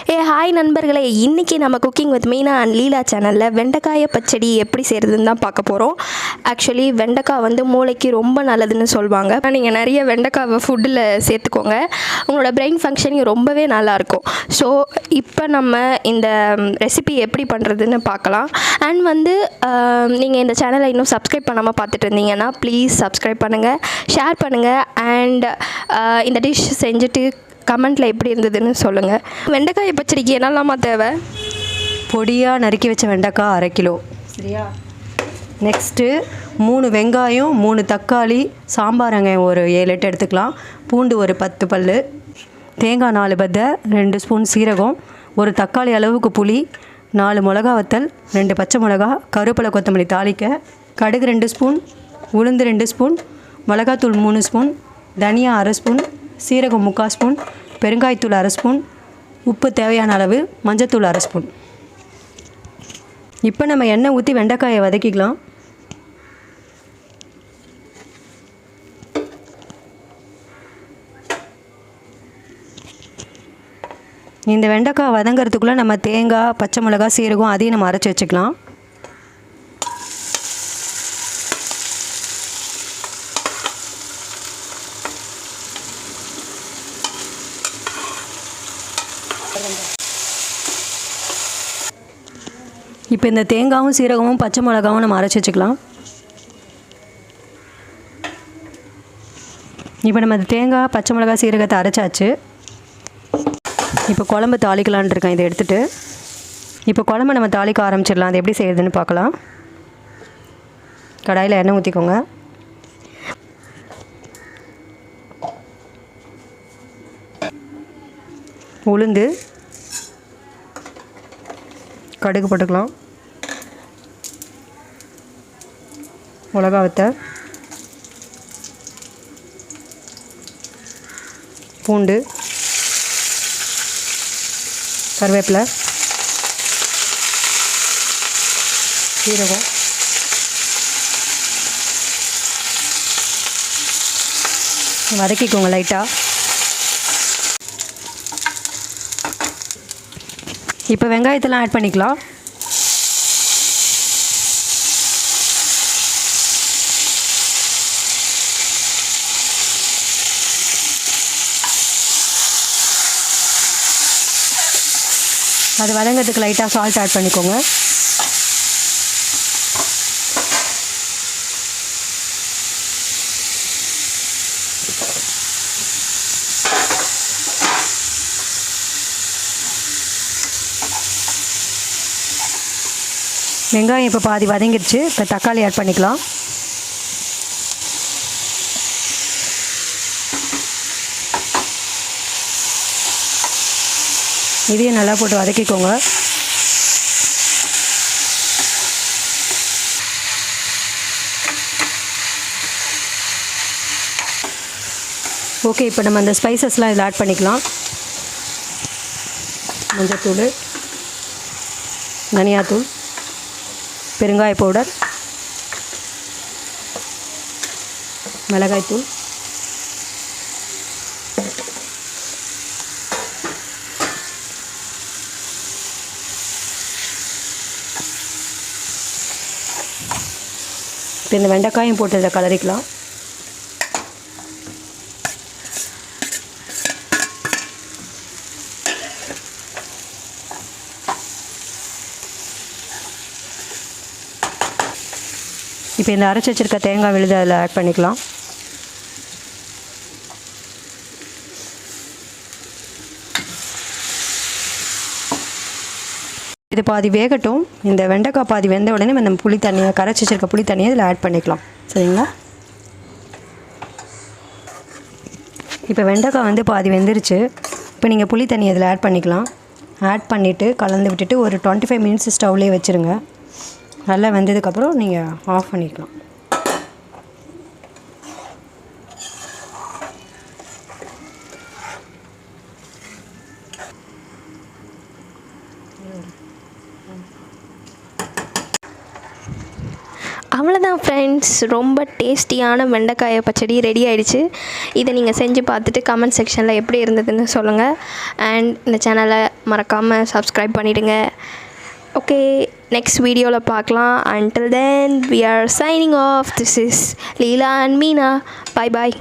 Hi நண்பர்களே, இன்றைக்கி நம்ம குக்கிங் வித் மீனா அண்ட் லீலா சேனலில் வெண்டைக்காயை பச்சடி எப்படி செய்கிறதுன்னு தான் பார்க்க போகிறோம். ஆக்சுவலி வெண்டைக்காய் வந்து மூளைக்கு ரொம்ப நல்லதுன்னு சொல்லுவாங்க. நீங்கள் நிறைய வெண்டைக்காவை ஃபுட்டில் சேர்த்துக்கோங்க, உங்களோட பிரெயின் ஃபங்க்ஷனிங் ரொம்பவே நல்லாயிருக்கும். ஸோ இப்போ நம்ம இந்த ரெசிபி எப்படி பண்ணுறதுன்னு பார்க்கலாம். அண்ட் வந்து நீங்கள் இந்த சேனலை இன்னும் சப்ஸ்கிரைப் பண்ணாமல் பார்த்துட்டு இருந்தீங்கன்னா ப்ளீஸ் சப்ஸ்கிரைப் பண்ணுங்கள், ஷேர் பண்ணுங்கள். அண்ட் இந்த டிஷ் செஞ்சுட்டு கமெண்ட்டில் எப்படி இருந்ததுன்னு சொல்லுங்கள். வெண்டைக்காய் பச்சடிக்கு என்னெல்லாமா தேவை? பொடியாக நறுக்கி வச்ச வெண்டைக்காய் 1/2 கிலோ. சரியா? நெக்ஸ்ட்டு 3 வெங்காயம், 3 தக்காளி, சாம்பார் வெங்காயம் ஒரு 7-8 எடுத்துக்கலாம், பூண்டு ஒரு 10 பல், தேங்காய் 4 பத்தை, 2 ஸ்பூன் சீரகம், ஒரு தக்காளி அளவுக்கு புளி, 4 மிளகா வத்தல், 2 பச்சை மிளகா, கருவேப்பிலை கொத்தமல்லி தாளிக்க, கடுகு 2 ஸ்பூன், உளுந்து 2 ஸ்பூன், மிளகாத்தூள் 3 ஸ்பூன், தனியா 1/2 ஸ்பூன், சீரகம் 3/4 ஸ்பூன், பெருங்காயத்தூள் 1/2 ஸ்பூன், உப்பு தேவையான அளவு, மஞ்சத்தூள் 1/2 ஸ்பூன். இப்போ நம்ம எண்ணெய் ஊற்றி வெண்டைக்காயை வதக்கிக்கலாம். இந்த வெண்டைக்காய் வதங்கிறதுக்குள்ளே நம்ம தேங்காய், பச்சை மிளகா, சீரகம் அதையும் நம்ம அரைச்சி வச்சுக்கலாம். இப்போ இந்த தேங்காயும் சீரகமும் பச்சை மிளகாவும் நம்ம அரைச்சி வச்சுக்கலாம். இப்போ நம்ம தேங்காய், பச்சை மிளகா, சீரகத்தை அரைச்சாச்சு. இப்போ குழம்பு தாளிக்கலான் இருக்கேன். இதை எடுத்துகிட்டு இப்போ குழம்பு நம்ம தாளிக்க ஆரம்பிச்சிடலாம். அது எப்படி செய்கிறதுன்னு பார்க்கலாம். கடாயில் எண்ணெய் ஊற்றிக்கோங்க. உளுந்து, கடுகு போட்டுக்கலாம், மிளகா வத்தல், பூண்டு, கருவேப்பிலை, சீரகம், வதக்கிக்கோங்க லைட்டாக. இப்போ வெங்காயத்தெல்லாம் ஆட் பண்ணிக்கலாம். அது வதங்கிறதுக்கு லைட்டாக சால்ட் ஆட் பண்ணிக்கோங்க. வெங்காயம் இப்போ பாதி வதங்கிடுச்சு. இப்போ தக்காளி ஆட் பண்ணிக்கலாம். இதையும் நல்லா போட்டு வதக்கிக்கோங்க. ஓகே, இப்போ நம்ம அந்த ஸ்பைசஸ்லாம் இதில் ஆட் பண்ணிக்கலாம். மஞ்சத்தூள், தனியாத்தூள், பெருங்காய பவுடர், மிளகாய்த்தூள், இப்போ இந்த வெண்டைக்காயும் போட்டு இதை கலரிக்கலாம். இப்போ இந்த அரைச்சி வச்சுருக்க தேங்காய் விழுது அதில் ஆட் பண்ணிக்கலாம். இது பாதி வேகட்டும். இந்த வெண்டைக்காய் பாதி வெந்த உடனே நம்ம புளி தண்ணியை, கரைச்சி வச்சுருக்க புளி தண்ணியை இதில் ஆட் பண்ணிக்கலாம். சரிங்களா? இப்போ வெண்டைக்காய் வந்து பாதி வெந்துருச்சு. இப்போ நீங்கள் புளி தண்ணி இதில் ஆட் பண்ணிக்கலாம். ஆட் பண்ணிவிட்டு கலந்து விட்டுட்டு ஒரு 25 மினிட்ஸ் ஸ்டவ்லேயே வச்சுருங்க. நல்லா வெந்ததுக்கப்புறம் நீங்கள் ஆஃப் பண்ணிக்கலாம். அவ்வளோதான் ஃப்ரெண்ட்ஸ், ரொம்ப டேஸ்டியான வெண்டைக்காய பச்சடி ரெடி ஆகிடுச்சு. இதை நீங்கள் செஞ்சு பார்த்துட்டு கமெண்ட் செக்ஷனில் எப்படி இருந்ததுன்னு சொல்லுங்கள். அண்ட் இந்த சேனலை மறக்காமல் சப்ஸ்கிரைப் பண்ணிவிடுங்க. ஓகே, நெக்ஸ்ட் வீடியோவில் பார்க்கலாம். Until then we are signing off. This is Leela and Meena. Bye bye.